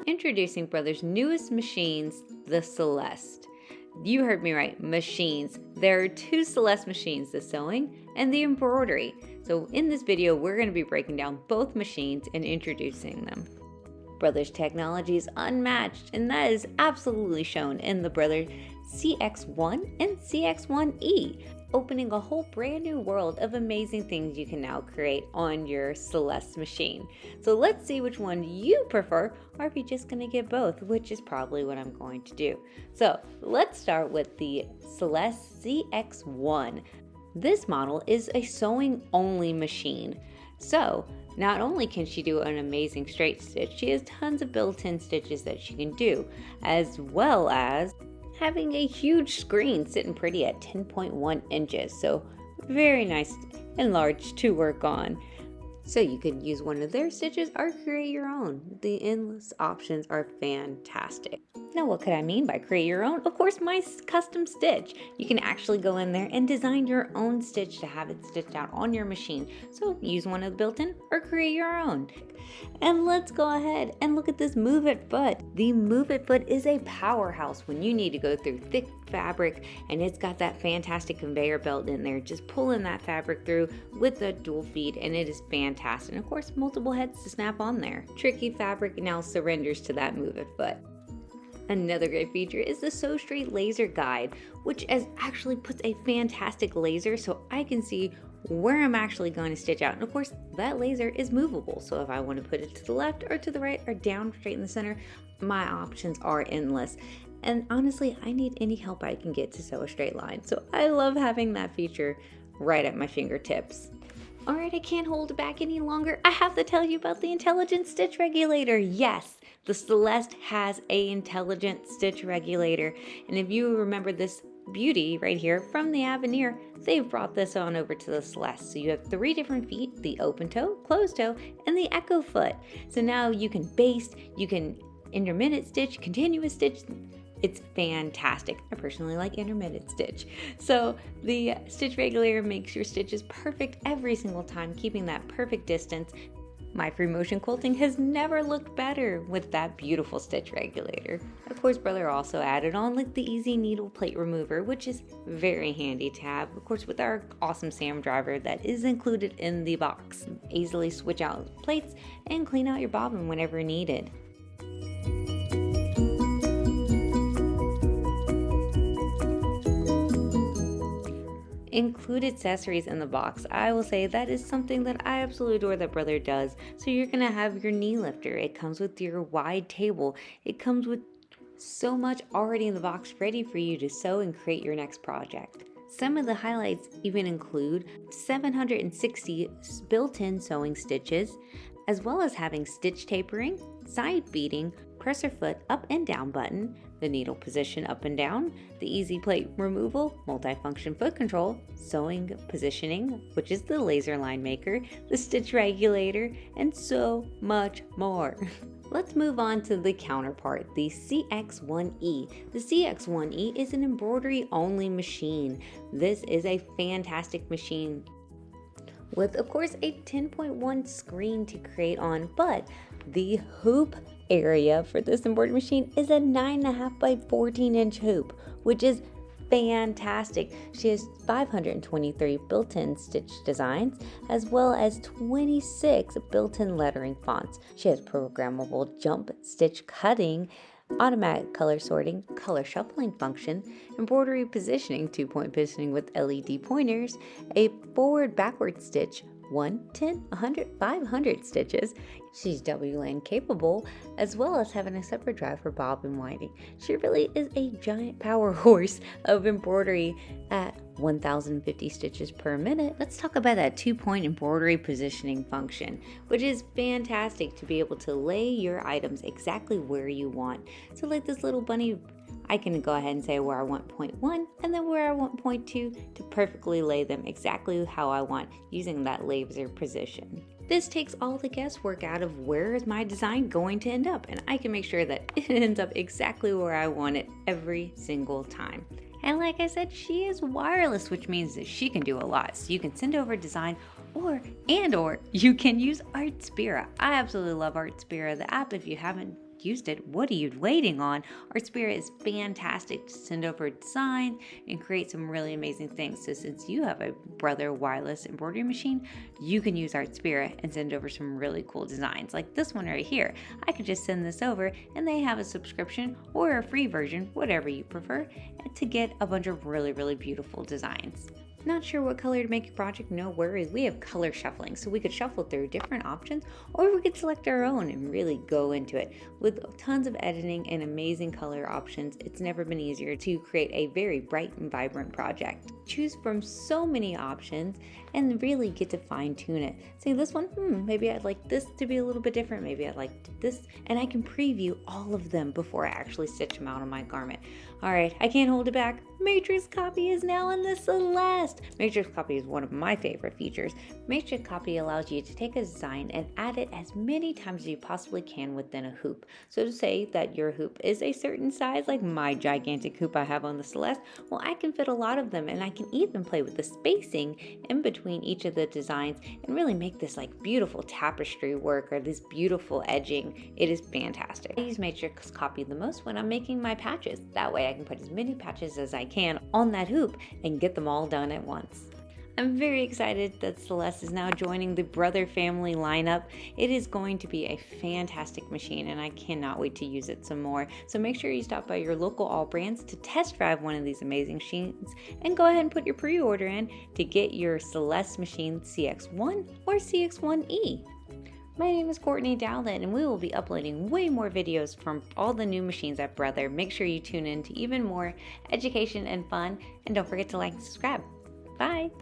Introducing Brothers' newest machines, the Celeste. You heard me right, machines. There are two Celeste machines, the sewing and the embroidery. So in this video, we're going to be breaking down both machines and introducing them. Brothers technology is unmatched, and that is absolutely shown in the Brothers CX1 and CX1E, opening a whole brand new world of amazing things you can now create on your Celeste machine. So let's see which one you prefer, or if you're just going to get both, which is probably what I'm going to do. So let's start with the Celeste CX1. This model is a sewing only machine. So not only can she do an amazing straight stitch, she has tons of built-in stitches that she can do, as well as having a huge screen sitting pretty at 10.1 inches. So very nice and large to work on. So you could use one of their stitches or create your own. The endless options are fantastic. Now, what could I mean by create your own? Of course, my custom stitch. You can actually go in there and design your own stitch to have it stitched out on your machine. So use one of the built-in or create your own. And let's go ahead and look at this Move It Foot. The Move It Foot is a powerhouse when you need to go through thick fabric, and it's got that fantastic conveyor belt in there, just pulling that fabric through with the dual feed, and it is fantastic. And of course, multiple heads to snap on there. Tricky fabric now surrenders to that Move It Foot. Another great feature is the Sew Straight Laser Guide, which actually puts a fantastic laser so I can see where I'm actually going to stitch out. And of course, that laser is movable. So if I want to put it to the left or to the right or down straight in the center, my options are endless. And honestly, I need any help I can get to sew a straight line. So I love having that feature right at my fingertips. All right, I can't hold it back any longer. I have to tell you about the Intelligent Stitch Regulator. Yes, the Celeste has an Intelligent Stitch Regulator. And if you remember this beauty right here from the Avenir, they've brought this on over to the Celeste. So you have 3 different feet, the open toe, closed toe, and the echo foot. So now you can baste, you can intermittent stitch, continuous stitch. It's fantastic. I personally like intermittent stitch. So the stitch regulator makes your stitches perfect every single time, keeping that perfect distance. My free motion quilting has never looked better with that beautiful stitch regulator. Of course, Brother also added on like the easy needle plate remover, which is very handy to have. Of course, with our awesome SAM driver that is included in the box. Easily switch out plates and clean out your bobbin whenever needed. Included accessories in the box. I will say that is something that I absolutely adore that Brother does. So you're gonna have your knee lifter. It comes with your wide table. It comes with so much already in the box ready for you to sew and create your next project. Some of the highlights even include 760 built-in sewing stitches, as well as having stitch tapering, side beading, presser foot up and down button, the needle position up and down, the easy plate removal, multifunction foot control, sewing positioning, which is the laser line maker, the stitch regulator, and so much more. Let's move on to the counterpart, the CX1E. The CX1E is an embroidery only machine. This is a fantastic machine with, of course, a 10.1 screen to create on, but the hoop area for this embroidery machine is a 9.5 by 14 inch hoop, which is fantastic. She has 523 built-in stitch designs, as well as 26 built-in lettering fonts. She has programmable jump stitch cutting, automatic color sorting, color shuffling function, embroidery positioning, 2-point positioning with LED pointers, a forward-backward stitch, 1, 10, 100, 500 stitches. She's W-lane capable, as well as having a separate drive for bobbin winding. She really is a giant power horse of embroidery at 1,050 stitches per minute. Let's talk about that 2-point embroidery positioning function, which is fantastic to be able to lay your items exactly where you want. So like this little bunny, I can go ahead and say where I want point 1 and then where I want point 2 to perfectly lay them exactly how I want using that laser position. This takes all the guesswork out of where is my design going to end up, and I can make sure that it ends up exactly where I want it every single time. And like I said, she is wireless, which means that she can do a lot. So you can send over a design or you can use Artspira. I absolutely love Artspira, the app. If you haven't used it, what are you waiting on? Our Spirit is fantastic to send over designs and create some really amazing things. So since you have a Brother wireless embroidery machine, you can use Art Spirit and send over some really cool designs. Like this one right here. I could just send this over and they have a subscription or a free version, whatever you prefer, to get a bunch of really, really beautiful designs. Not sure what color to make your project? No worries, we have color shuffling, so we could shuffle through different options, or we could select our own and really go into it. With tons of editing and amazing color options, it's never been easier to create a very bright and vibrant project. Choose from so many options and really get to fine tune it. Say this one, maybe I'd like this to be a little bit different, maybe I'd like this, and I can preview all of them before I actually stitch them out on my garment. All right, I can't hold it back. Matrix Copy is now in the Celeste. Matrix Copy is one of my favorite features. Matrix Copy allows you to take a design and add it as many times as you possibly can within a hoop. So to say that your hoop is a certain size, like my gigantic hoop I have on the Celeste, well, I can fit a lot of them, and I can even play with the spacing in between each of the designs and really make this like beautiful tapestry work or this beautiful edging. It is fantastic. I use Matrix Copy the most when I'm making my patches. That way I can put as many patches as I can on that hoop and get them all done at once. I'm very excited that Celeste is now joining the Brother family lineup. It is going to be a fantastic machine and I cannot wait to use it some more. So make sure you stop by your local AllBrands to test drive one of these amazing machines and go ahead and put your pre-order in to get your Celeste machine CX1 or CX1E. My name is Courtney Dowlett and we will be uploading way more videos from all the new machines at Brother. Make sure you tune in to even more education and fun, and don't forget to like and subscribe. Bye!